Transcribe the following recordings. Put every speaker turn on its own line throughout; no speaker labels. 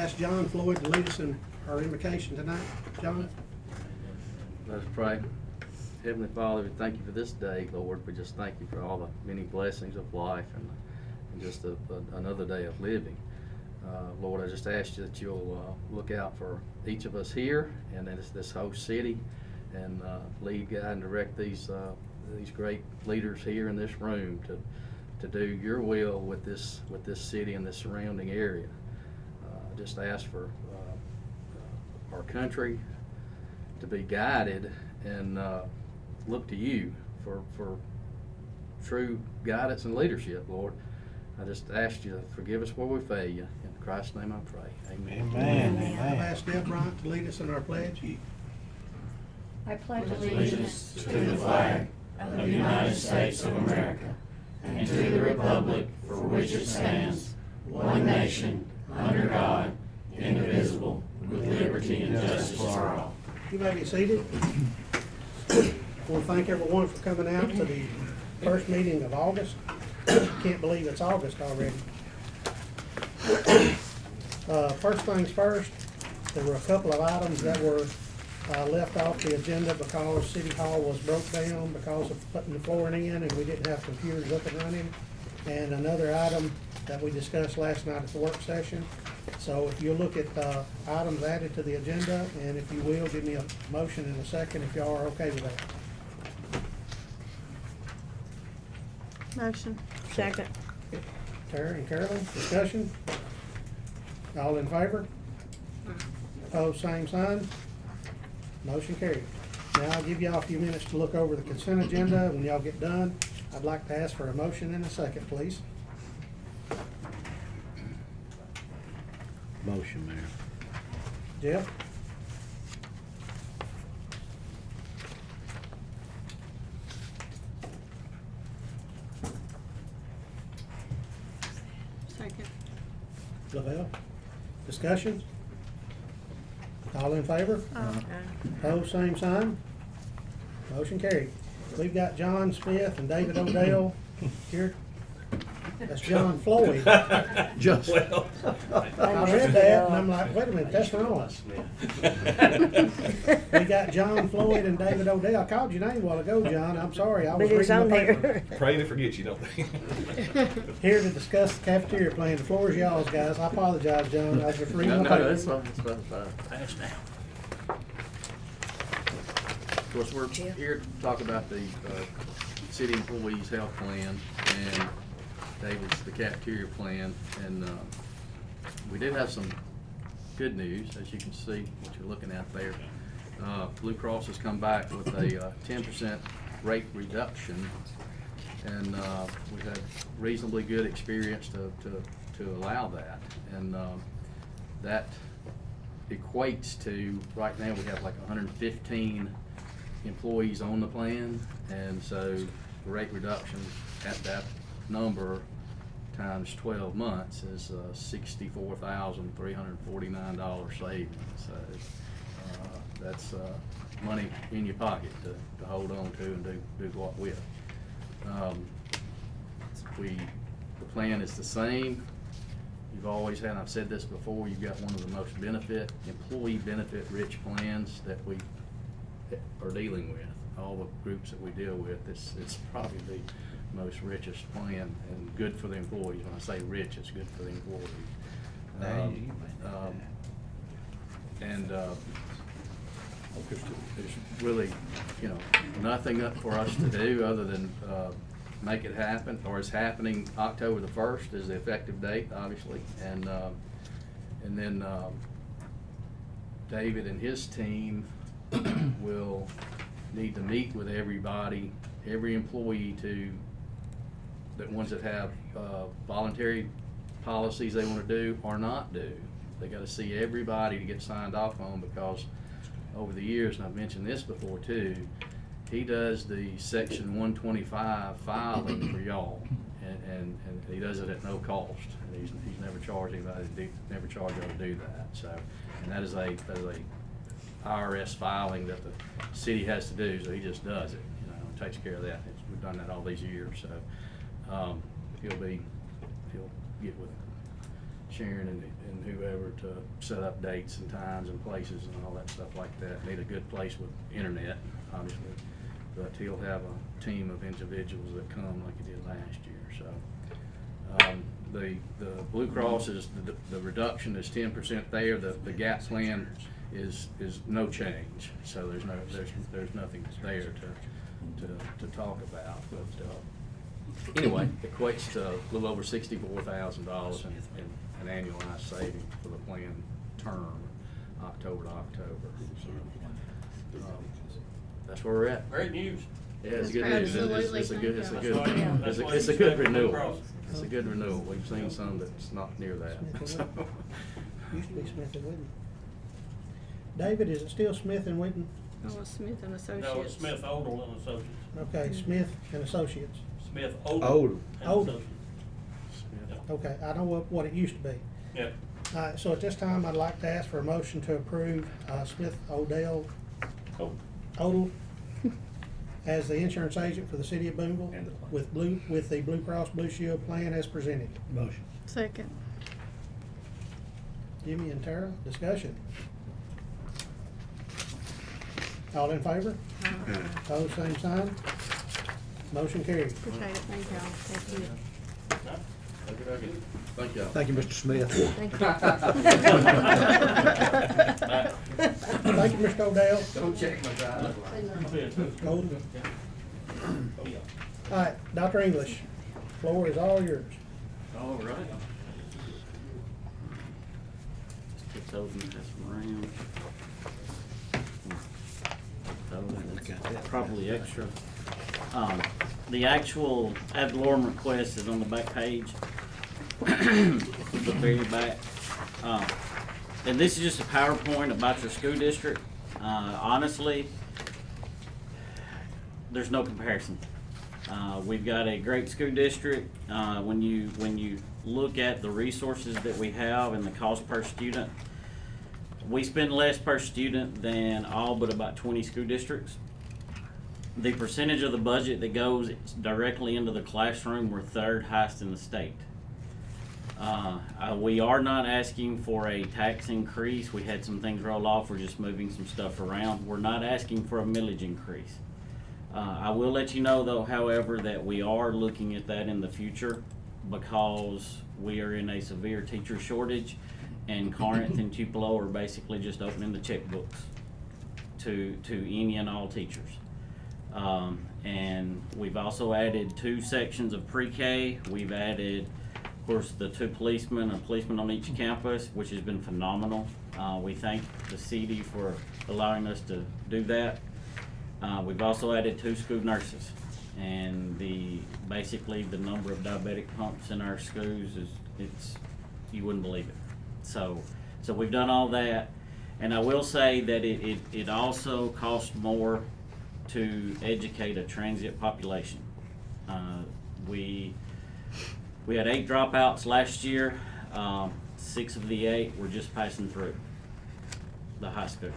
ask John Floyd to lead us in our invocation tonight. John?
Let us pray. Heavenly Father, we thank you for this day, Lord. We just thank you for all the many blessings of life and just another day of living. Lord, I just ask you that you'll look out for each of us here and this whole city, and lead, guide, and direct these great leaders here in this room to do your will with this city and this surrounding area. Just ask for our country to be guided and look to you for true guidance and leadership, Lord. I just ask you to forgive us where we fail you. In Christ's name I pray. Amen.
Amen.
I've asked Deb Bryant to lead us in our pledge.
I pledge allegiance to the flag of the United States of America and to the republic for which it stands, one nation, under God, indivisible, with liberty and justice for all.
You may be seated. I want to thank everyone for coming out to the first meeting of August. Can't believe it's August already. First things first, there were a couple of items that were left off the agenda because City Hall was broke down because of putting the flooring in and we didn't have computers up and running. And another item that we discussed last night at the work session. So if you look at items added to the agenda, and if you will, give me a motion in a second if y'all are okay with that.
Motion. Second.
Terry and Carolyn, discussion? All in favor? Opposed, same sign. Motion carried. Now I'll give y'all a few minutes to look over the consent agenda. When y'all get done, I'd like to ask for a motion in a second, please.
Motion, Mayor.
Jeff?
Second.
Lavelle? Discussion? All in favor? Opposed, same sign. Motion carried. We've got John Smith and David Odell here. That's John Floyd.
Just.
I read that and I'm like, wait a minute, that's wrong. We got John Floyd and David Odell. I called your name a while ago, John. I'm sorry, I was
But it's
reading
on
the paper.
there.
Pray to forget you, don't they?
Here to discuss the cafeteria plan. The floor is y'all's, guys. I apologize, John. I was just reading
No,
the
no,
paper.
that's fine. That's fine.
Pass now.
Of course, we're here to talk about the city employees' health plan and David's the cafeteria plan, and we did have some good news, as you can see what you're looking at there. Blue Cross has come back with a 10% rate reduction, and we've had reasonably good experience to allow that, and that equates to, right now we have like 115 employees on the plan, and so the rate reduction at that number times 12 months is $64,349 savings. So that's money in your pocket to hold on to and do what with. The plan is the same. You've always had, and I've said this before, you've got one of the most employee benefit rich plans that we are dealing with. All the groups that we deal with, it's probably the most richest plan and good for the employees. When I say rich, it's good for the employees. There's really, nothing up for us to do other than make it happen, or it's happening October the 1st is the effective date, obviously, and then David and his team will need to meet with everybody, every employee the ones that have voluntary policies they want to do or not do. They got to see everybody to get signed off on, because over the years, and I've mentioned this before too, he does the section 125 filing for y'all, and he does it at no cost. And he's never charged anybody, never charged y'all to do that. So, and that is a IRS filing that the city has to do, so he just does it, and takes care of that. We've done that all these years, so he'll get with Sharon and whoever to set up dates and times and places and all that stuff like that. Need a good place with internet, obviously, but he'll have a team of individuals that come like he did last year, so. The Blue Cross is, the reduction is 10% there, the gap plan is no change, so there's nothing there to talk about, but anyway, equates to a little over $64,000 in annualized savings for the planned term, October to October. So, that's where we're at.
Great news.
Yeah, it's good news.
Absolutely.
It's a good
That's why
it's a
you
good
said Blue
renewal.
Cross.
It's a good renewal. We've seen some that's not near that. So.
Used to be Smith and Whitten. David, is it still Smith and Whitten?
Oh, Smith and Associates.
No, it's Smith, Odell and Associates.
Okay, Smith and Associates.
Smith, Odell.
Odell.
and
Odell.
Associates.
Okay, I know what it used to be.
Yeah.
All right, so at this time, I'd like to ask for a motion to approve Smith Odell as the insurance agent for the city of Booneville with the Blue Cross Blue Shield plan as presented.
Motion.
Second.
Jimmy and Tara, discussion. All in favor? Opposed, same sign. Motion carried.
Appreciate it. Thank y'all. Thank you.
Thank y'all.
Thank you, Mr. Smith.
Thank
Thank you, Mr. Odell.
Don't check my drive.
Odell. All right, Dr. English, floor is all yours.
All right. Just get those and pass them around. That's probably extra. The actual ad valorem request is on the back page, the very back. And this is just a PowerPoint about your school district. Honestly, there's no comparison. We've got a great school district. When you look at the resources that we have and the cost per student, we spend less per student than all but about 20 school districts. The percentage of the budget that goes directly into the classroom, we're third highest in the state. We are not asking for a tax increase. We had some things roll off. We're just moving some stuff around. We're not asking for a millage increase. I will let you know though, however, that we are looking at that in the future because we are in a severe teacher shortage, and Corinth and Tupelo are basically just opening the checkbooks to any and all teachers. And we've also added 2 sections of pre-K. We've added, of course, the 2 policemen, a policeman on each campus, which has been phenomenal. We thank the city for allowing us to do that. We've also added 2 school nurses, and basically the number of diabetic pumps in our schools is you wouldn't believe it. So we've done all that, and I will say that it also costs more to educate a transient population. We had 8 dropouts last year. 6 of the 8 were just passing through the high school.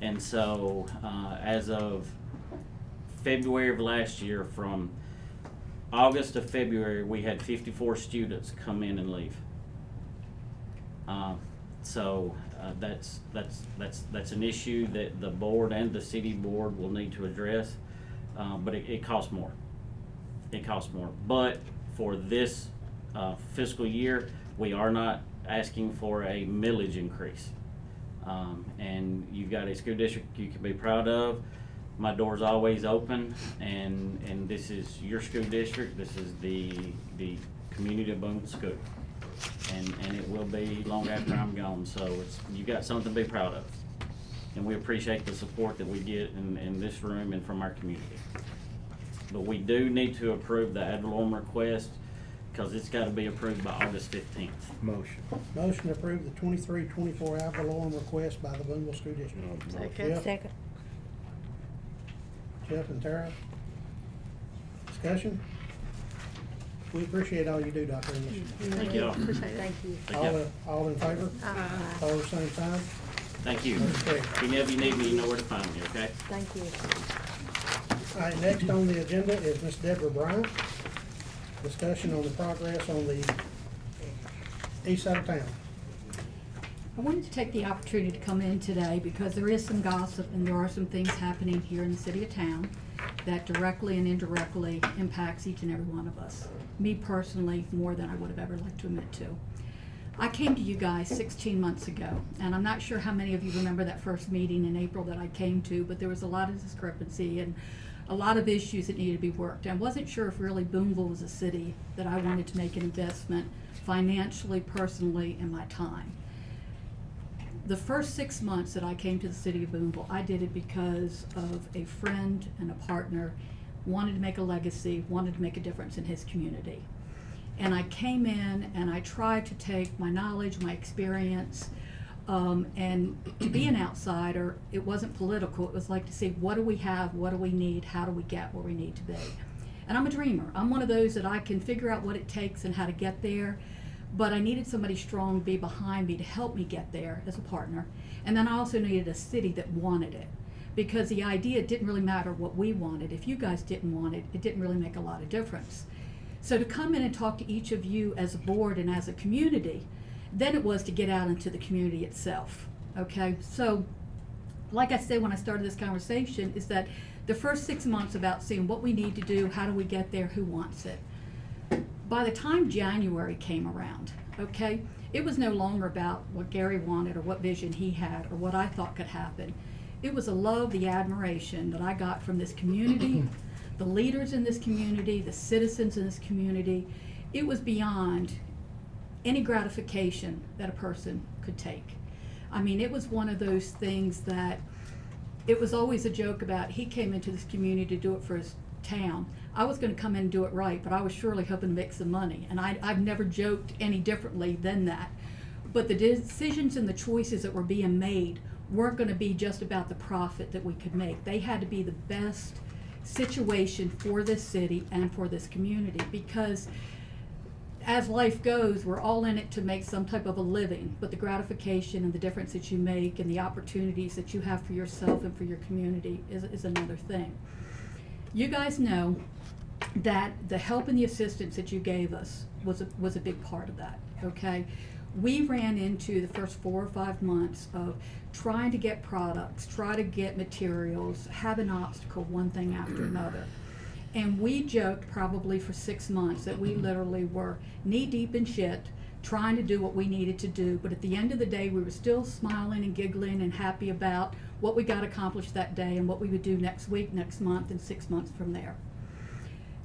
And so as of February of last year, from August to February, we had 54 students come in and leave. That's an issue that the board and the city board will need to address, but it costs more. It costs more. But for this fiscal year, we are not asking for a millage increase. And you've got a school district you can be proud of. My door's always open, and this is your school district. This is the community of Booneville School, and it will be long after I'm gone. So you got something to be proud of, and we appreciate the support that we get in this room and from our community. But we do need to approve the ad valorem request because it's got to be approved by August 15th.
Motion.
Motion to approve the 23-24 ad valorem request by the Booneville School District.
Second.
Jeff?
Second.
Jeff and Tara? Discussion? We appreciate all you do, Dr. English.
Thank y'all.
Appreciate it.
Thank you.
Thank you.
All in favor? Opposed, same sign.
Thank you.
Okay.
If you need me, you know where to find me, okay?
Thank you.
All right, next on the agenda is Miss Deborah Bryant. Discussion on the progress on the east side of town.
I wanted to take the opportunity to come in today because there is some gossip and there are some things happening here in the city of town that directly and indirectly impacts each and every one of us. Me personally, more than I would have ever liked to admit to. I came to you guys 16 months ago, and I'm not sure how many of you remember that first meeting in April that I came to, but there was a lot of discrepancy and a lot of issues that needed to be worked. I wasn't sure if really Booneville was a city that I wanted to make an investment financially, personally, and my time. The first 6 months that I came to the city of Booneville, I did it because of a friend and a partner wanted to make a legacy, wanted to make a difference in his community. And I came in and I tried to take my knowledge, my experience, and to be an outsider, it wasn't political. It was like to see what do we have, what do we need, how do we get where we need to be. And I'm a dreamer. I'm one of those that I can figure out what it takes and how to get there. But I needed somebody strong to be behind me to help me get there as a partner. And then I also needed a city that wanted it. Because the idea didn't really matter what we wanted. If you guys didn't want it, it didn't really make a lot of difference. So to come in and talk to each of you as a board and as a community, then it was to get out into the community itself. Okay, so like I said when I started this conversation, is that the first 6 months about seeing what we need to do, how do we get there, who wants it. By the time January came around, okay, it was no longer about what Gary wanted or what vision he had or what I thought could happen. It was the love, the admiration that I got from this community, the leaders in this community, the citizens in this community. It was beyond any gratification that a person could take. I mean, it was one of those things that it was always a joke about. He came into this community to do it for his town. I was going to come in and do it right, but I was surely hoping to make some money. And I've never joked any differently than that. But the decisions and the choices that were being made weren't going to be just about the profit that we could make. They had to be the best situation for this city and for this community, because as life goes, we're all in it to make some type of a living, but the gratification and the difference that you make and the opportunities that you have for yourself and for your community is another thing. You guys know that the help and the assistance that you gave us was a big part of that, okay? We ran into the first 4 or 5 months of trying to get products, try to get materials, have an obstacle, one thing after another. And we joked probably for 6 months that we literally were knee deep in shit, trying to do what we needed to do. But at the end of the day, we were still smiling and giggling and happy about what we got accomplished that day and what we would do next week, next month, and 6 months from there.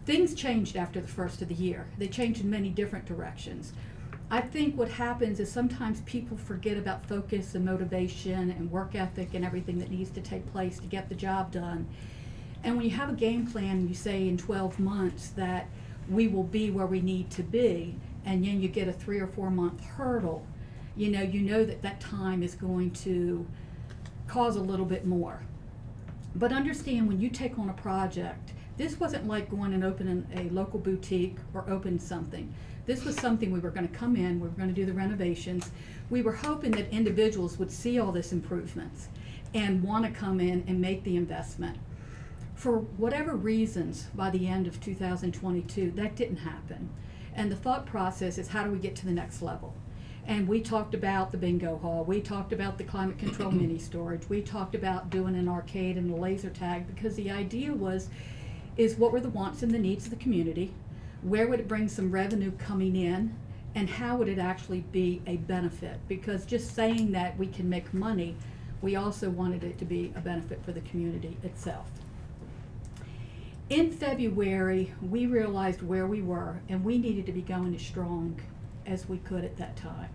Things changed after the first of the year. They changed in many different directions. I think what happens is sometimes people forget about focus and motivation and work ethic and everything that needs to take place to get the job done. And when you have a game plan, you say in 12 months that we will be where we need to be, and then you get a 3 or 4 month hurdle, you know that time is going to cause a little bit more. But understand, when you take on a project, this wasn't like going and opening a local boutique or opening something. This was something we were going to come in, we were going to do the renovations. We were hoping that individuals would see all this improvements and want to come in and make the investment. For whatever reasons, by the end of 2022, that didn't happen. And the thought process is, how do we get to the next level? And we talked about the bingo hall, we talked about the climate control mini storage, we talked about doing an arcade and a laser tag, because the idea is what were the wants and the needs of the community, where would it bring some revenue coming in, and how would it actually be a benefit? Because just saying that we can make money, we also wanted it to be a benefit for the community itself. In February, we realized where we were, and we needed to be going as strong as we could at that time.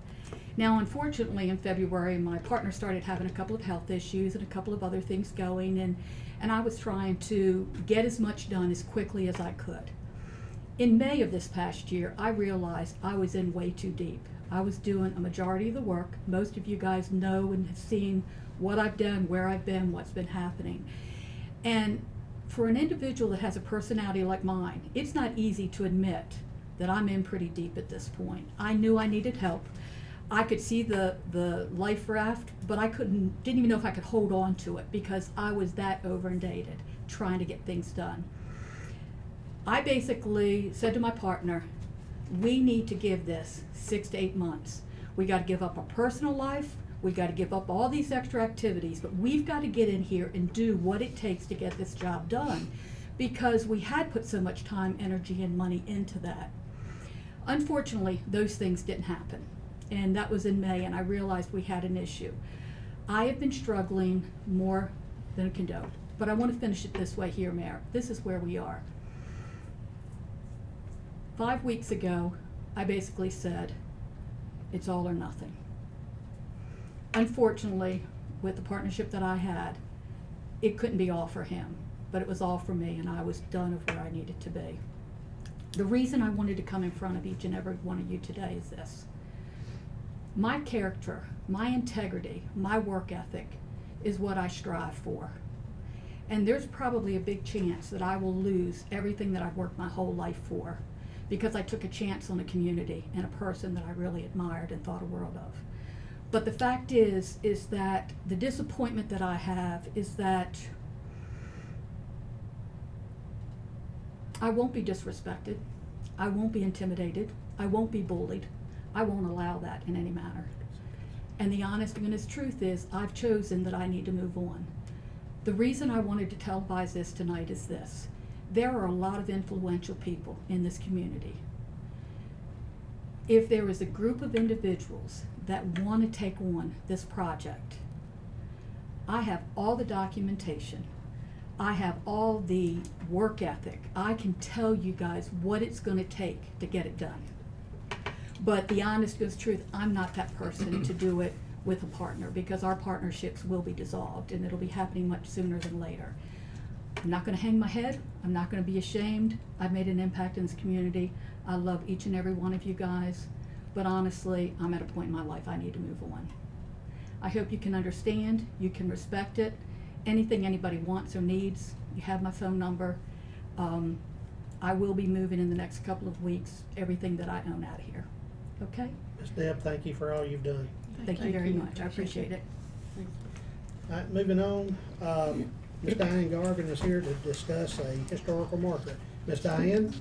Now, unfortunately, in February, my partner started having a couple of health issues and a couple of other things going, and I was trying to get as much done as quickly as I could. In May of this past year, I realized I was in way too deep. I was doing a majority of the work. Most of you guys know and have seen what I've done, where I've been, what's been happening. And for an individual that has a personality like mine, it's not easy to admit that I'm in pretty deep at this point. I knew I needed help. I could see the life raft, but didn't even know if I could hold on to it, because I was that inundated trying to get things done. I basically said to my partner, we need to give this 6 to 8 months. We gotta give up our personal life, we gotta give up all these extra activities, but we've gotta get in here and do what it takes to get this job done, because we had put so much time, energy, and money into that. Unfortunately, those things didn't happen, and that was in May, and I realized we had an issue. I have been struggling more than a condone, but I want to finish it this way here, Mayor. This is where we are. 5 weeks ago, I basically said, it's all or nothing. Unfortunately, with the partnership that I had, it couldn't be all for him, but it was all for me, and I was done of where I needed to be. The reason I wanted to come in front of each and every one of you today is this. My character, my integrity, my work ethic is what I strive for. And there's probably a big chance that I will lose everything that I've worked my whole life for, because I took a chance on a community and a person that I really admired and thought a world of. But the fact is that the disappointment that I have is that I won't be disrespected, I won't be intimidated, I won't be bullied, I won't allow that in any manner. And the honest and honest truth is, I've chosen that I need to move on. The reason I wanted to televise this tonight is this. There are a lot of influential people in this community. If there is a group of individuals that want to take on this project, I have all the documentation. I have all the work ethic. I can tell you guys what it's going to take to get it done. But the honest goes truth, I'm not that person to do it with a partner, because our partnerships will be dissolved, and it'll be happening much sooner than later. I'm not going to hang my head. I'm not going to be ashamed. I've made an impact in this community. I love each and every one of you guys. But honestly, I'm at a point in my life I need to move on. I hope you can understand, you can respect it. Anything anybody wants or needs, you have my phone number. I will be moving in the next couple of weeks, everything that I own out of here. Okay?
Ms. Deb, thank you for all you've done.
Thank you very much. I appreciate it.
All right, moving on, Ms. Diane Garvin is here to discuss a historical marker. Ms. Diane?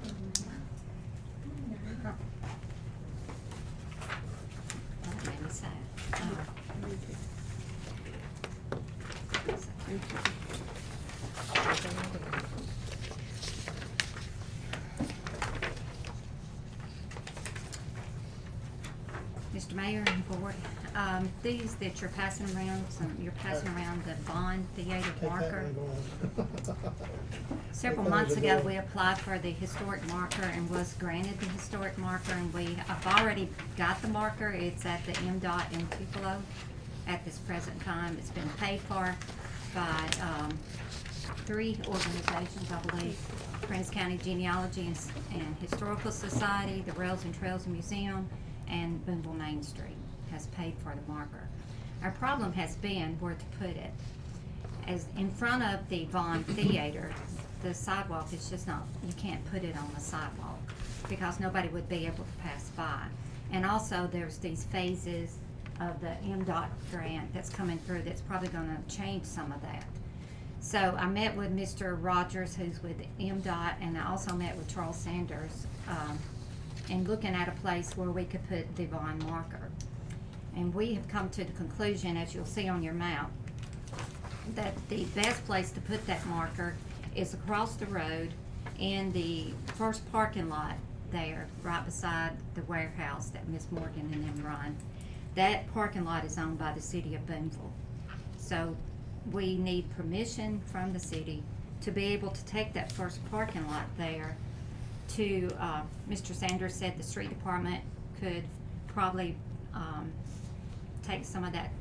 Mr. Mayor and Board, these that you're passing around, you're passing around the Bond Theater
Take that
marker.
one, go on.
Several
Take
months
those
ago,
away.
we applied for the historic marker and was granted the historic marker, and I've already got the marker. It's at the MDOT in Tupelo at this present time. It's been paid for by 3 organizations, I believe: Prince County Genealogy and Historical Society, the Rails and Trails Museum, and Booneville Main Street has paid for the marker. Our problem has been where to put it. As in front of the Vaughn Theater, the sidewalk is just not, you can't put it on the sidewalk because nobody would be able to pass by. And also there's these phases of the MDOT grant that's coming through that's probably gonna change some of that. So I met with Mr. Rogers, who's with MDOT, and I also met with Charles Sanders, and looking at a place where we could put the Vaughn marker. And we have come to the conclusion, as you'll see on your map, that the best place to put that marker is across the road in the first parking lot there, right beside the warehouse that Miss Morgan and them run. That parking lot is owned by the city of Booneville. So we need permission from the city to be able to take that first parking lot there to, Mr. Sanders said the street department could probably take some of that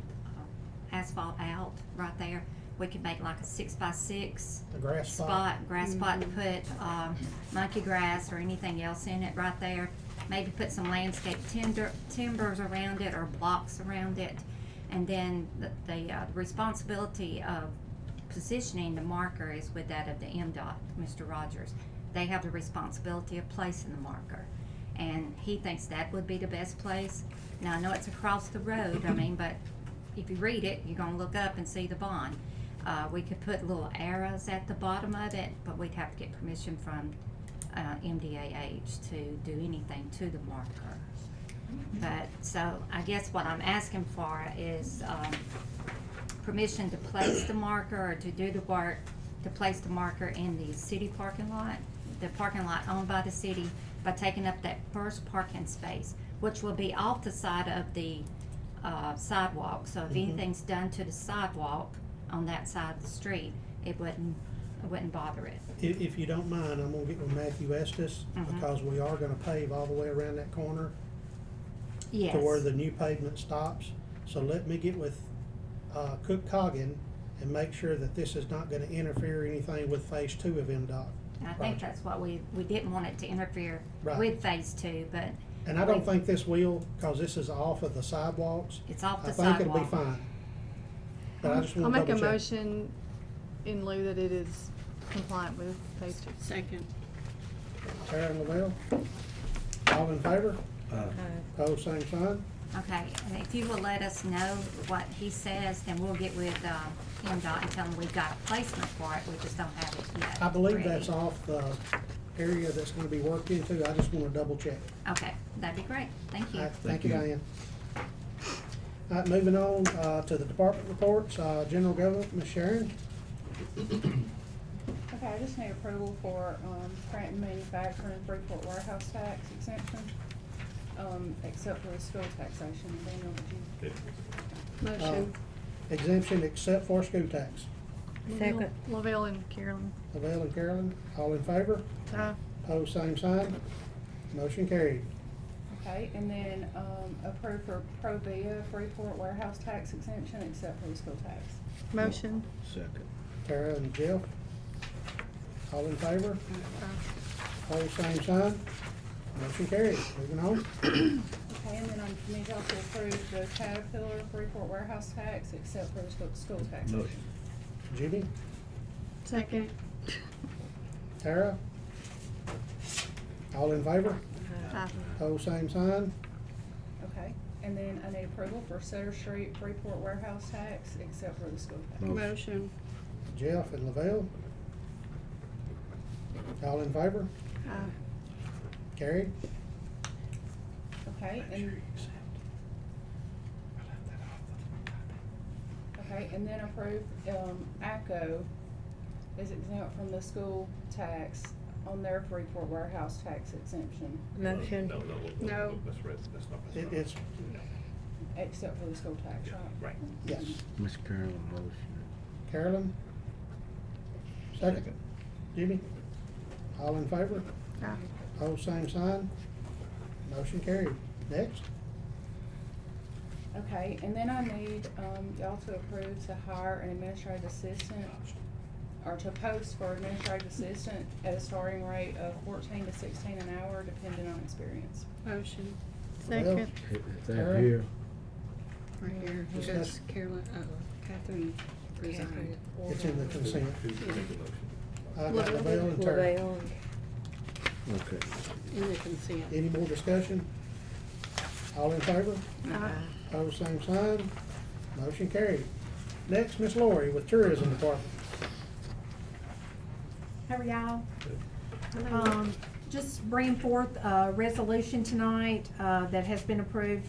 asphalt out right there. We could make like a 6x6
The grass spot.
grass spot to put monkey grass or anything else in it right there. Maybe put some landscape timbers around it or blocks around it. And then the responsibility of positioning the marker is with that of the MDOT, Mr. Rogers. They have the responsibility of placing the marker. And he thinks that would be the best place. Now, I know it's across the road, I mean, but if you read it, you're gonna look up and see the bond. We could put little arrows at the bottom of it, but we'd have to get permission from MDAH to do anything to the marker. But, so, I guess what I'm asking for is, permission to place the marker or to do the work, to place the marker in the city parking lot, the parking lot owned by the city, by taking up that first parking space, which will be off the side of the, sidewalk. So if anything's done to the sidewalk on that side of the street, it wouldn't bother it.
If you don't mind, I'm gonna get with Matthew Estes, because we are gonna pave all the way around that corner
Yes.
to where the new pavement stops. So let me get with, Cook Coggin and make sure that this is not gonna interfere anything with phase 2 of MDOT.
I think
project.
that's what we didn't want it to interfere
Right.
with phase 2, but
And I don't think this will, cause this is off of the sidewalks.
it's off the
I think it'll be
sidewalk.
fine. But I just
I'll
wanna
make a
double check.
motion in lieu that it is compliant with phase 2.
Second.
Tara and Lavelle, all in favor? Pose same sign.
Okay, and if you will let us know what he says, then we'll get with, MDOT and tell them we've got a placement for it, we just don't have it yet.
I believe
ready.
that's off the area that's gonna be worked into. I just wanna double check.
Okay, that'd be great, thank you.
All right, thank you, Diane. All right, moving on, to the department reports, general government, Ms. Sharon.
Okay, I just need approval for, Scranton Manufacturing Freeport Warehouse Tax exemption, except for the school taxation. Daniel, did you?
Motion.
Exemption except for school tax.
Second. Lavelle and Carolyn.
Lavelle and Carolyn, all in favor?
Aye.
Pose same sign. Motion carried.
Okay, and then, approve for Provia Freeport Warehouse Tax exemption, except for the school tax.
Motion.
Tara and Jeff, all in favor?
Aye.
Pose same sign. Motion carried. Moving on.
Okay, and then I need y'all to approve the Caterpillar Freeport Warehouse tax, except for the school tax.
Judy,
Second.
Tara, all in favor?
Aye.
Pose same sign.
Okay, and then I need approval for Center Street Freeport Warehouse tax, except for the school tax.
Motion.
Jeff and Lavelle, all in favor?
Aye.
Carried.
Okay, and then approve, ACO is exempt from the school tax on their Freeport warehouse tax exemption,
Motion. No.
It's,
except for the school tax, right?
yes.
Miss Carolyn motion.
Carolyn? Second. Jimmy? All in favor?
Aye.
Pose same sign. Motion carried. Next.
Okay, and then I need, y'all to approve to hire an administrative assistant, or to post for administrative assistant at a starting rate of 14 to 16 an hour, depending on experience.
Motion.
Second.
Is
Tara?
that here?
Right here, because
Discussion.
Carolyn, Catherine resigned.
It's in the consent. I got Lavelle and Tara.
Okay.
In the consent.
Any more discussion? All in favor?
Aye.
Pose same sign. Motion carried. Next, Miss Lori with Tourism Department.
How are y'all? Just bring forth a resolution tonight, that has been approved,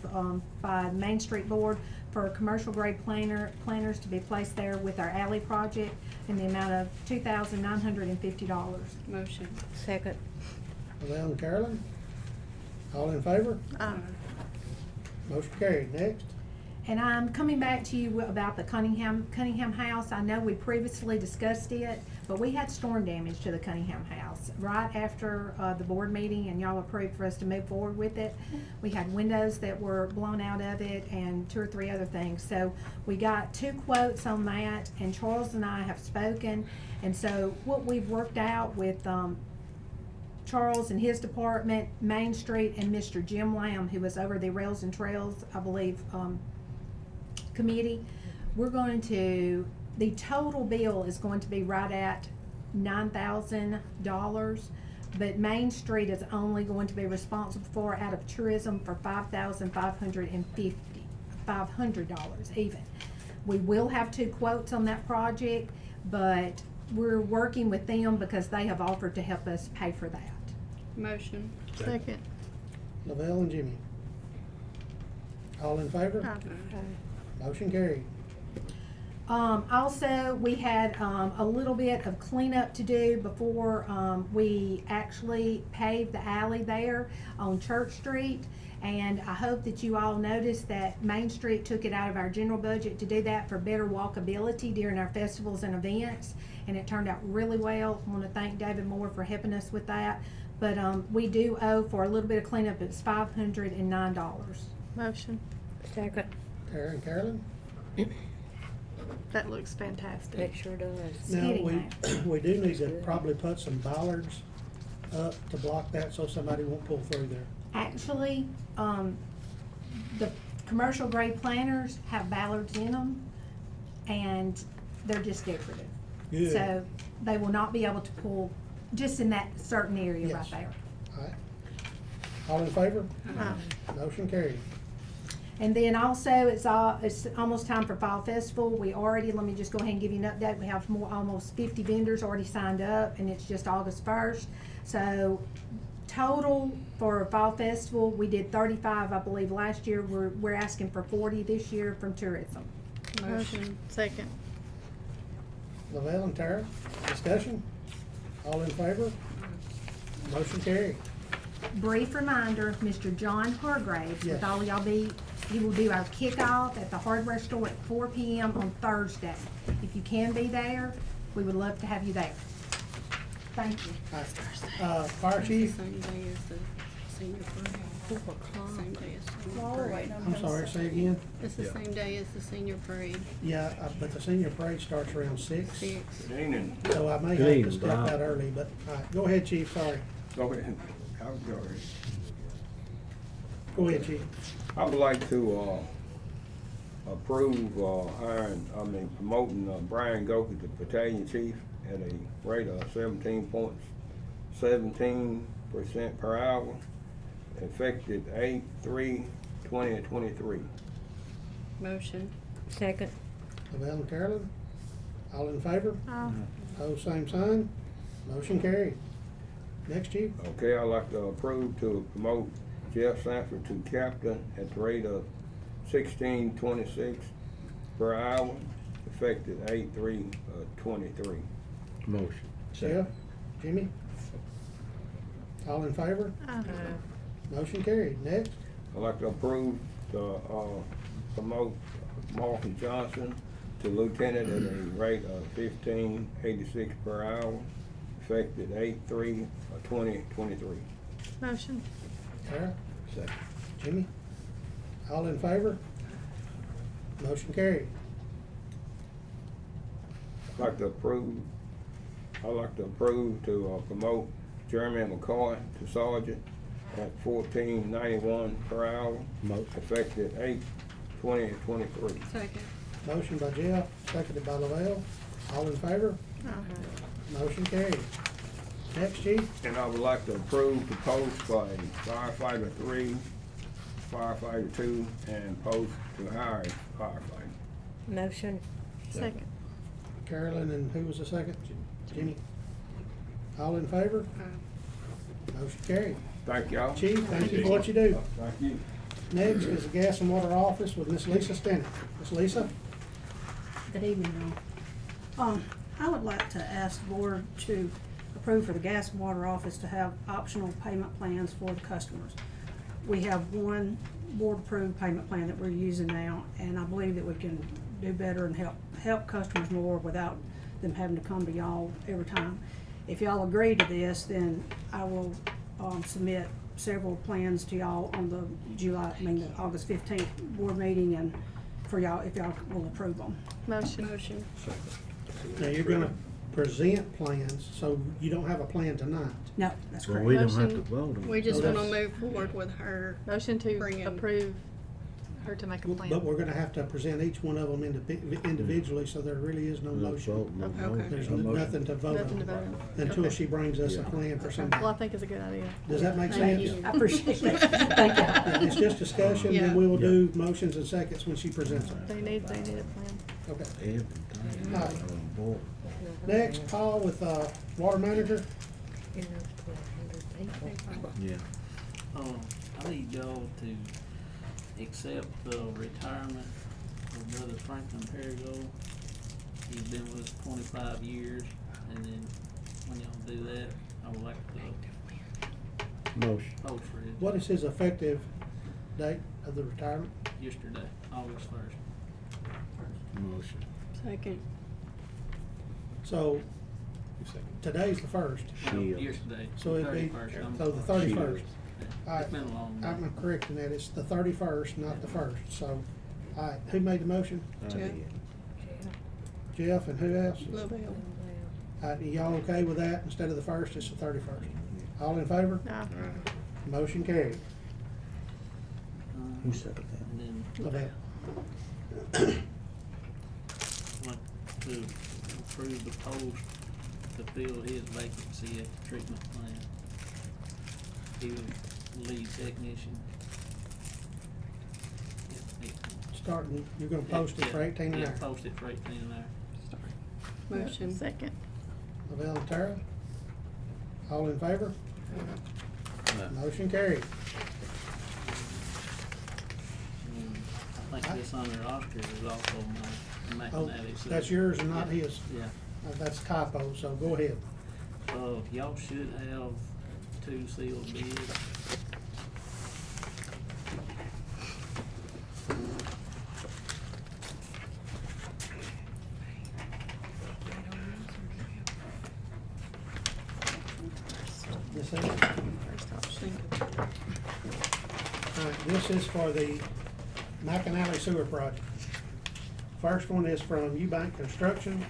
by Main Street Board for commercial grade planters to be placed there with our alley project in the amount of $2,950.
Motion.
Second.
Lavelle and Carolyn. All in favor?
Aye.
Motion carried. Next.
And I'm coming back to you about the Cunningham House. I know we previously discussed it, but we had storm damage to the Cunningham House right after the board meeting, and y'all approved for us to move forward with it. We had windows that were blown out of it and 2 or 3 other things. So we got 2 quotes on that, and Charles and I have spoken. And so what we've worked out with Charles and his department, Main Street, and Mr. Jim Lamb, who was over the Rails and Trails, I believe, committee, we're going to, the total bill is going to be right at $9,000, but Main Street is only going to be responsible for, out of tourism, for $500 even. We will have 2 quotes on that project, but we're working with them because they have offered to help us pay for that.
Motion. Second.
Lavelle and Jimmy. All in favor? Motion carried.
Also, we had, a little bit of cleanup to do before, we actually paved the alley there on Church Street. And I hope that you all noticed that Main Street took it out of our general budget to do that for better walkability during our festivals and events. And it turned out really well. I wanna thank David Moore for helping us with that. But, we do owe for a little bit of cleanup, it's $509.
Motion.
Second.
Tara and Carolyn?
That looks fantastic.
It sure does.
Now,
Hitting
we do need to probably put some bollards up to block that so somebody won't pull through there.
Actually, the commercial grade planters have ballards in them, and they're just decorative.
Good.
So they will not be able to pull just in that certain area right
Yes.
there.
All right. All in favor? Motion carried.
And then also, it's almost time for Fall Festival. We already, let me just go ahead and give you an update. We have almost 50 vendors already signed up, and it's just August 1st. So total for Fall Festival, we did 35, I believe, last year. We're asking for 40 this year from tourism.
Motion. Second.
Lavelle and Tara, discussion? All in favor? Motion carried.
Brief reminder, Mr. John Hargraves,
Yes.
with all y'all he will do our kickoff at the hardware store at 4 p.m. on Thursday. If you can be there, we would love to have you there. Thank you.
Fire chief,
Same day as the senior parade. 4 o'clock. Same day as the senior
While we're
parade.
waiting on
I'm
him.
sorry, say again?
It's the same day as the senior parade.
Yeah, but the senior parade starts around 6.
6.
Good evening.
So I may
Good
have to
evening,
step
Bob.
out early, but, all right, go ahead, chief, sorry.
Go ahead. I'll go ahead.
Go ahead, chief.
I would like to, approve, promoting, Brian Goki to battalion chief at a rate of 17.17% per hour, effective 8/3/2023.
Motion.
Second.
Lavelle and Carolyn, all in favor?
Aye.
Pose same sign, motion carried. Next, chief.
Okay, I'd like to approve to promote Jeff Sanford to captain at the rate of 16.26 per hour, effective 8/3/23.
Motion.
Jeff, Jimmy? All in favor? Motion carried. Next,
I'd like to approve to, promote Marcus Johnson to lieutenant at a rate of 15.86 per hour, effective 8/3/2023.
Motion.
Tara? Jimmy? All in favor? Motion carried.
I'd like to approve to, promote Jeremy McCoy to sergeant at 14.91 per hour,
Motion.
effective 8/20/23.
Second.
Motion by Jeff, seconded by Lavelle. All in favor? Motion carried. Next, chief.
And I would like to approve the post for a firefighter 3, firefighter 2, and post to hire a firefighter.
Motion.
Second.
Carolyn, and who was the second? Jimmy. All in favor? Motion carried.
Thank y'all.
Chief, thank you for what you do.
Thank you.
Next is the Gas and Water Office with Miss Lisa Stennett. Miss Lisa?
Good evening, all. I would like to ask the board to approve for the gas and water office to have optional payment plans for the customers. We have one board-approved payment plan that we're using now, and I believe that we can do better and help customers more without them having to come to y'all every time. If y'all agree to this, then I will, submit several plans to y'all on the the August 15th board meeting, and for y'all, if y'all will approve them.
Motion.
Motion.
Now, you're gonna present plans, so you don't have a plan tonight.
No, that's
Well,
correct.
we don't have
Motion.
to vote on
We
it.
just
No,
wanna
that's-
move forward with her.
Motion to
Bring in-
approve her to make a plan.
But we're gonna have to present each one of them individually, so there really is no
No
motion.
vote, no
Okay.
vote.
There's
No motion.
nothing to vote
Nothing to vote
on
on.
until
Okay.
she brings us a
Yeah.
plan for
Well, I
somebody.
think it's a good idea.
Does that make
Thank
sense?
you.
I appreciate that. Thank you.
Yeah, it's just discussion, then
Yeah.
we will
Yeah.
do motions and seconds when she presents them.
They need a plan.
Okay.
Everything
All right.
on board.
Next, Paul with, water manager.
Yeah.
I need y'all to accept the retirement of Brother Franklin Perigold. He's been with us 25 years, and then when y'all do that, I would like to
Motion.
post for his.
What is his effective date of the retirement?
Yesterday, August 1st.
Motion.
Second.
So, today's the first,
Shield.
Yesterday,
so it'd be,
31st. I'm
so the
sorry.
31st. All right,
It's been a long day.
I'm correcting that, it's the 31st, not the 1st, so, all right, who made the motion?
I
Jeff.
did.
Jeff, and who else?
Lavelle.
All right, y'all okay with that? Instead of the 1st, it's the 31st. All in favor?
Aye.
Motion carried.
Who said that?
And then
Lavelle.
I'd like to approve the post to fill his vacancy at the treatment plant. He was lead technician.
Starting, you're gonna post it for 18 an
Yeah,
hour.
post it for 18 an hour.
Motion.
Second.
Lavelle and Tara? All in favor? Motion carried.
I think this under Oscar is also my
Oh,
mathematics.
that's yours and not
Yeah,
his.
Yeah.
That's typo, so go ahead.
Y'all should have 2 sealed bids.
This is,
First option.
all right, this is for the McAnally Sewer Project. First one is from Eubank Construction.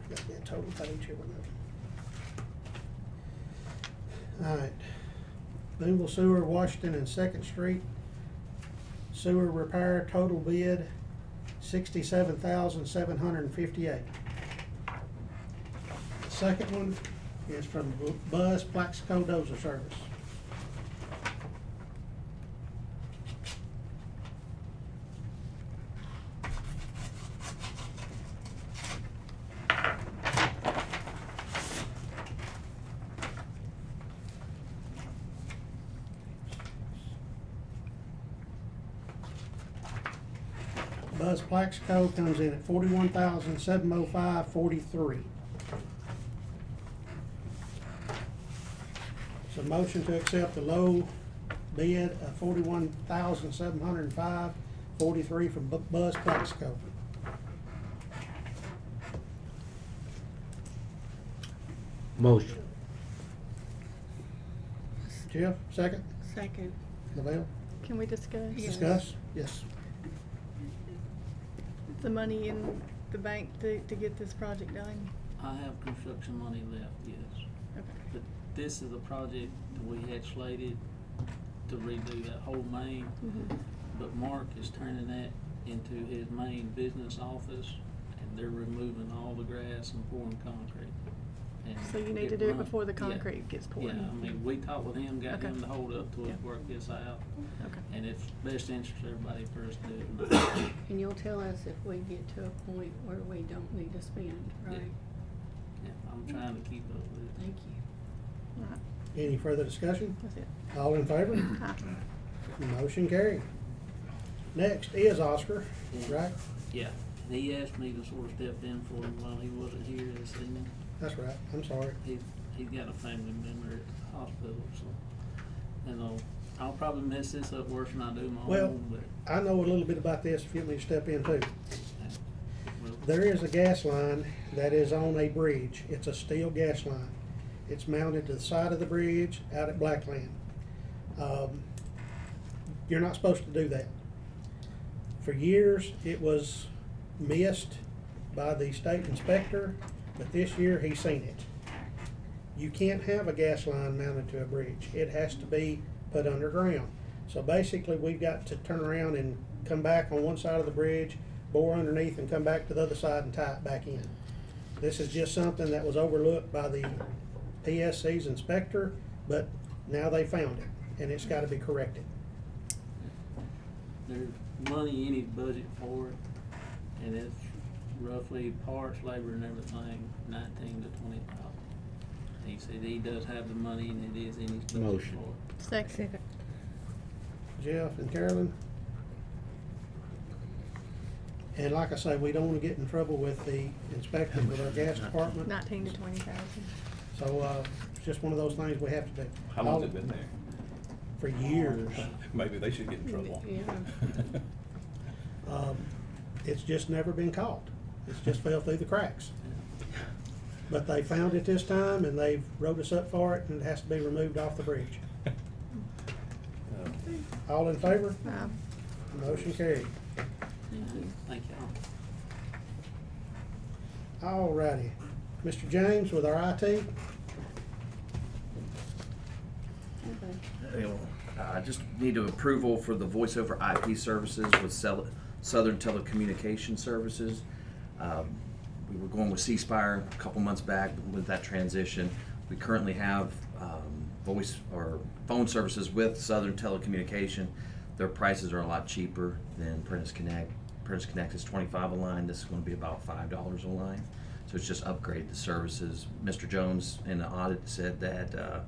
Got me a total page here with that. All right. Booneville Sewer, Washington and Second Street. Sewer repair, total bid, $67,758. The second one is from Buzz Plaxico Dozer Service. Buzz Plaxico comes in at $41,705.43. So motion to accept the low bid of $41,705.43 from Buzz Plaxico.
Motion.
Jeff, second.
Second.
Lavelle,
Can we discuss
discuss? Yes.
the money in the bank to get this project done?
I have construction money left, yes.
Okay.
But this is a project that we had slated to redo that whole main.
Mhm.
But Mark is turning that into his main business office, and they're removing all the grass and pouring concrete. And
So you need to do it
run-
before the
yeah.
concrete gets poured?
Yeah, I mean, we talked with him, got
Okay.
him to hold up till we
Yeah.
work this out,
Okay.
and it's best interest of everybody for us to do it now.
And you'll tell us if we get to a point where we don't need to spend, right?
Yeah, I'm trying to keep up with it.
Thank you.
All right,
Any further discussion?
that's it.
All in favor?
Aye.
Motion carried. Next is Oscar, right?
Yeah, he asked me to sort of step in for him while he wasn't here this evening.
That's right, I'm sorry.
He's got a family member at the hospital, so, I'll probably mess this up worse than I do my
Well,
own, but,
I know a little bit about this, if you want me to step in too.
well,
There is a gas line that is on a bridge. It's a steel gas line. It's mounted to the side of the bridge out at Blackland. You're not supposed to do that. For years, it was missed by the state inspector, but this year he's seen it. You can't have a gas line mounted to a bridge. It has to be put underground. So basically, we've got to turn around and come back on one side of the bridge, bore underneath and come back to the other side and tie it back in. This is just something that was overlooked by the PSC's inspector, but now they found it, and it's gotta be corrected.
There's money in his budget for it, and it's roughly parts, labor and everything, 19 to 20,000. He said he does have the money and it is in his budget
Motion.
for it.
Second.
Jeff and Carolyn. And like I say, we don't wanna get in trouble with the inspector with our gas department,
19 to 20,000.
so, it's just one of those things we have to do.
How long's it been there?
For years.
Maybe they should get in trouble.
Yeah.
It's just never been caught. It's just fell through the cracks. But they found it this time and they've wrote us up for it and it has to be removed off the bridge. All in favor? Motion carried.
Thank y'all.
Alrighty. Mr. James with our IT.
I just need a approval for the voice over IP services with Southern Telecommunication Services. We were going with C-Spire a couple months back with that transition. We currently have voice or phone services with Southern Telecommunication. Their prices are a lot cheaper than Prentice Connect. Prentice Connect is $25 a line. This is going to be about $5 a line. So it's just upgrade the services. Mr. Jones in the audit said that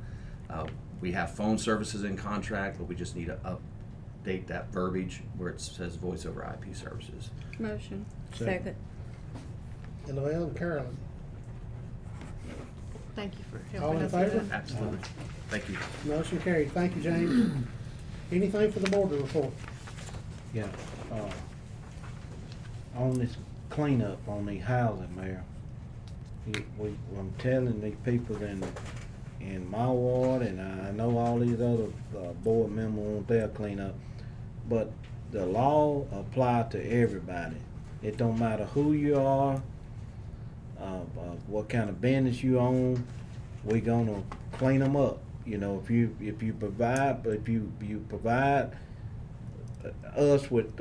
we have phone services in contract, but we just need to update that verbiage where it says voice over IP services.
Motion.
Second.
Noel and Carolyn.
Thank you for
All
helping
in
us with
favor?
that.
Absolutely. Thank you.
Motion carried. Thank you, James. Anything for the board to report?
Yeah, on this cleanup on the housing, Mayor, I'm telling these people in my ward, and I know all these other board members want their cleanup, but the law apply to everybody. It don't matter who you are, what kind of business you own, we gonna clean them up. You know, if you provide us with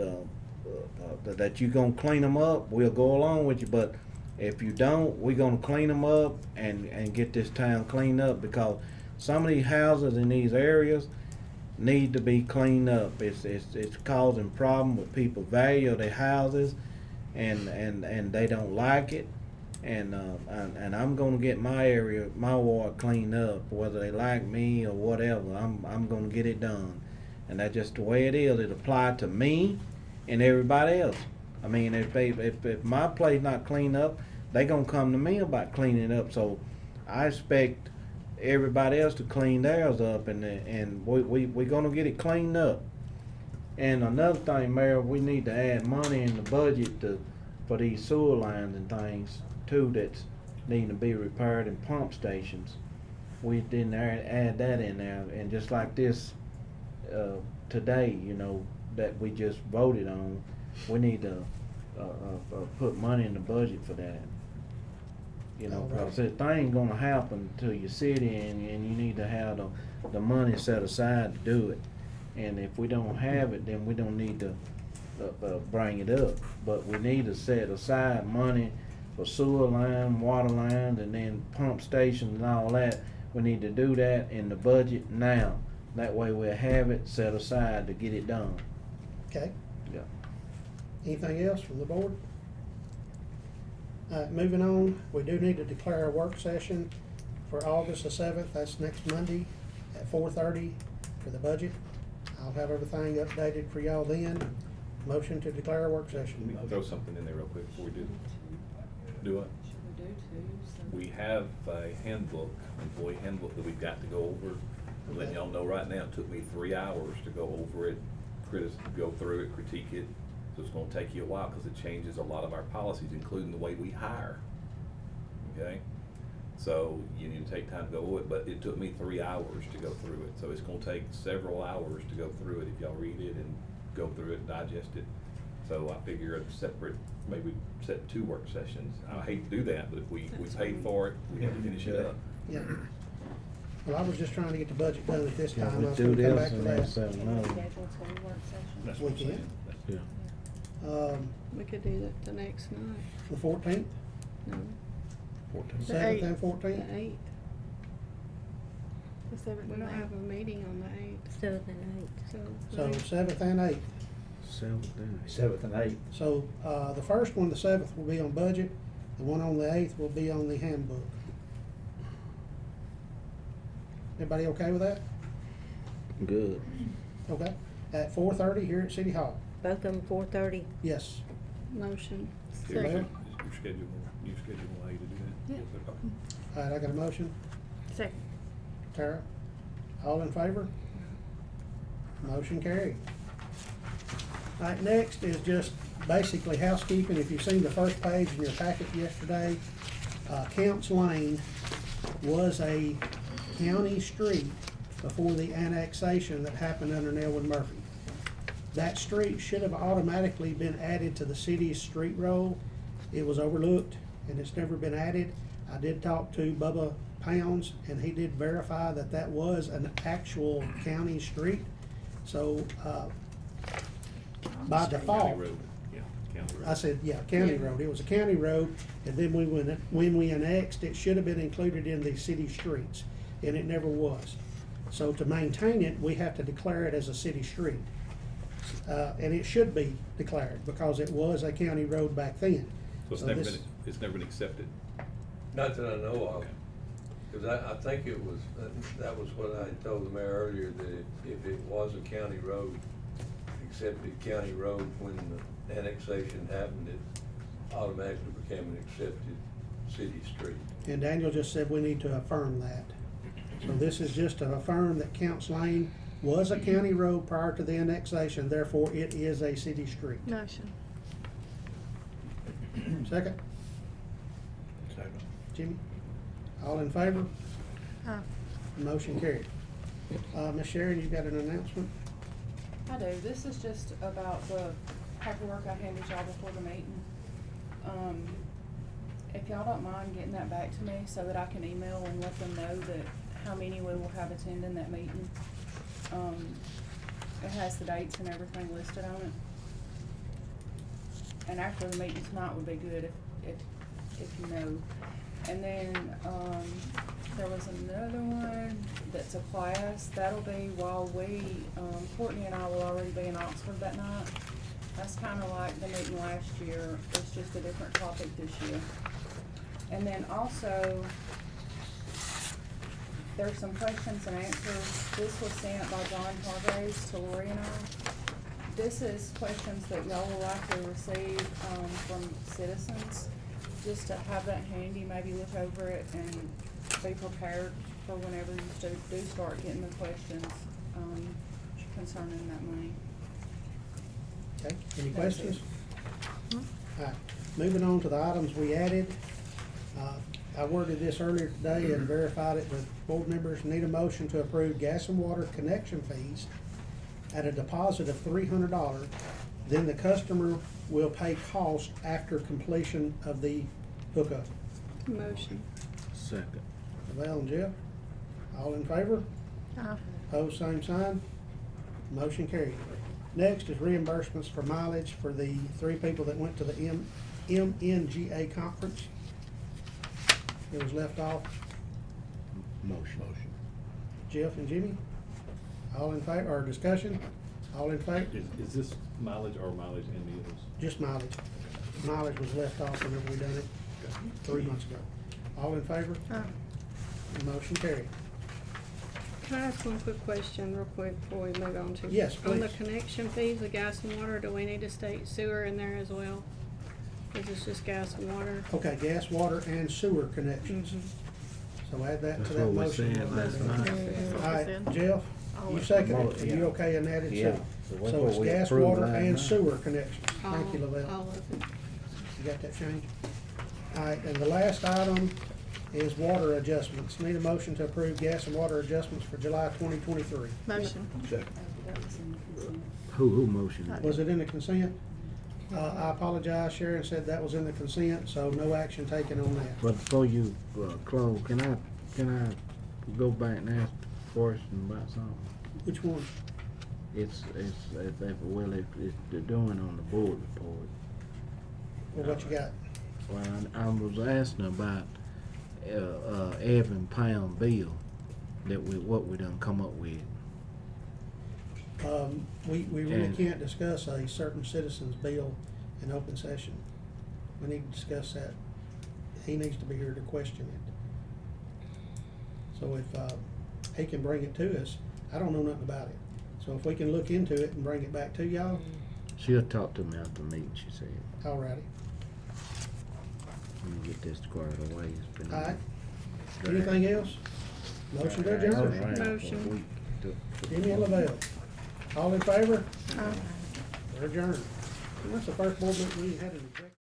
that you gonna clean them up, we'll go along with you. But if you don't, we gonna clean them up and get this town cleaned up, because some of these houses in these areas need to be cleaned up. It's causing problem with people value their houses, and they don't like it. And I'm gonna get my area, my ward cleaned up, whether they like me or whatever. I'm gonna get it done, and that's just the way it is. It applies to me and everybody else. I mean, if my place not cleaned up, they gonna come to me about cleaning it up. So I expect everybody else to clean theirs up, and we gonna get it cleaned up. And another thing, Mayor, we need to add money in the budget for these sewer lines and things too that's needing to be repaired, and pump stations. We didn't add that in there, and just like this today, you know, that we just voted on, we need to put money in the budget for that. You know, because that thing gonna happen to your city, and you need to have the money set aside to do it. And if we don't have it, then we don't need to bring it up. But we need to set aside money for sewer line, water lines, and then pump stations and all that. We need to do that in the budget now. That way we'll have it set aside to get it done.
Okay.
Yeah.
Anything else from the board? Moving on, we do need to declare a work session for August the 7th. That's next Monday at 4:30 for the budget. I'll have everything updated for y'all then. Motion to declare a work
Let
session.
me throw something in there real quick before we do it.
Should we do two?
We have a handbook, employee handbook that we've got to go over. I'm letting y'all know right now, it took me 3 hours to go over it, go through it, critique it. So it's gonna take you a while because it changes a lot of our policies, including the way we hire. Okay? So you need to take time to go over it, but it took me 3 hours to go through it. So it's gonna take several hours to go through it if y'all read it and go through it and digest it. So I figure a separate, maybe set 2 work sessions. I hate to do that, but if we paid for it, we have to finish it up.
Yeah. Well, I was just trying to get the budget done at this
Yeah,
time. I
we
was
do
gonna come
this
back to
and
that.
then set
Can we
another.
schedule two work sessions?
That's
We
what I'm
can.
saying.
Yeah.
We could do that the next night.
The 14th,
No,
14th.
the
7th and
8th.
14th?
The 8th.
The 7th
We
and
don't
8th.
have a meeting on the 8th.
7th and 8th.
So.
So 7th and 8th.
7th and 8th.
So, the first one, the 7th, will be on budget, the one on the 8th will be on the handbook. Everybody okay with that?
Good.
Okay, at 4:30 here at City Hall.
Both of them 4:30.
Yes.
Motion.
Your
Second.
schedule, you schedule a way to do that?
Yeah.
Yes, okay.
All right, I got a motion.
Second.
Tara, all in favor? Motion carried. All right, next is just basically housekeeping. If you've seen the first page in your packet yesterday, Counts Lane was a county street before the annexation that happened under Nelwood Murphy. That street should have automatically been added to the city's street roll. It was overlooked and it's never been added. I did talk to Bubba Pounds and he did verify that that was an actual county street. So, by
County
default,
road. Yeah, county road.
I said, yeah, county road. It was a county road, and then when we annexed, it should have been included in the city streets, and it never was. So to maintain it, we have to declare it as a city street. And it should be declared, because it was a county road back then.
So it's
So
never
this-
been, it's never been accepted?
Not that I know of,
Okay.
because I think it was, that was what I told the mayor earlier, that if it was a county road, accepted county road, when the annexation happened, it automatically became an accepted city street.
And Daniel just said we need to affirm that. So this is just to affirm that Counts Lane was a county road prior to the annexation, therefore it is a city street.
Motion.
Second?
Second.
Jimmy? All in favor?
Aye.
Motion carried. Ms. Sharon, you got an announcement?
I do. This is just about the paperwork I handed y'all before the meeting. If y'all don't mind getting that back to me so that I can email and let them know that how many we will have attending that meeting. It has the dates and everything listed on it. And after the meeting tonight would be good if you know. And then, there was another one that's a class, that'll be while we, Courtney and I will already be in Oxford that night. That's kinda like the meeting last year, it's just a different topic this year. And then also, there's some questions and answers, this was sent by John Hargraves to Lori and I. This is questions that y'all will likely receive, from citizens, just to have that handy, maybe look over it and be prepared for whenever you do start getting the questions, concerning that money.
Okay, any
That's
questions?
it.
All right, moving on to the items we added. I worded this earlier today and verified it with board members. Need a motion to approve gas and water connection fees at a deposit of $300. Then the customer will pay cost after completion of the hookup.
Motion.
Second.
Val and Jeff, all in favor?
Aye.
Opposed, same sign. Motion carried. Next is reimbursements for mileage for the 3 people that went to the MNGA conference. It was left off.
Motion.
Jeff and Jimmy, all in favor, or discussion? All in favor?
Is this mileage or mileage and meals?
Just mileage. Mileage was left off whenever we done it 3 months ago. All in favor?
Aye.
Motion carried.
Can I ask one quick question real quick before we move on to?
Yes,
On the
please.
connection fees, the gas and water, do we need to state sewer in there as well? Is this just gas and water?
Okay, gas, water, and sewer connections. So add that to
That's
that
what we
motion.
said last night.
That's what
All
we
right,
said.
Jeff, you second it,
Yeah.
you okay in that?
Yeah. So that's
So
what
it's
we
gas,
approved
water,
last
and
night.
sewer connections. Thank you,
All
Lavelle.
of it.
You got that changed? All right, and the last item is water adjustments. Need a motion to approve gas and water adjustments for July 2023.
Motion.
Second.
That was in the consent.
Who motioned?
Was it in the consent? I apologize, Sharon said that was in the consent, so no action taken on that.
But before you close, can I go back and ask a question about something?
Which one?
they're doing on the board report.
Well, what you got?
Well, I was asking about, Evan Pound bill what we done come up with.
We really
And-
can't discuss a certain citizen's bill in open session. We need to discuss that. He needs to be here to question it. So if, he can bring it to us, I don't know nothing about it. So if we can look into it and bring it back to y'all,
She'll talk to me after the meeting, she said.
alrighty.
Let me get this squared away. It's been.
Alright. Anything else? Motion to adjourn.
Motion.
Jimmy and Lavelle. All in favor? We're adjourned. And that's the first board meeting we had in executive.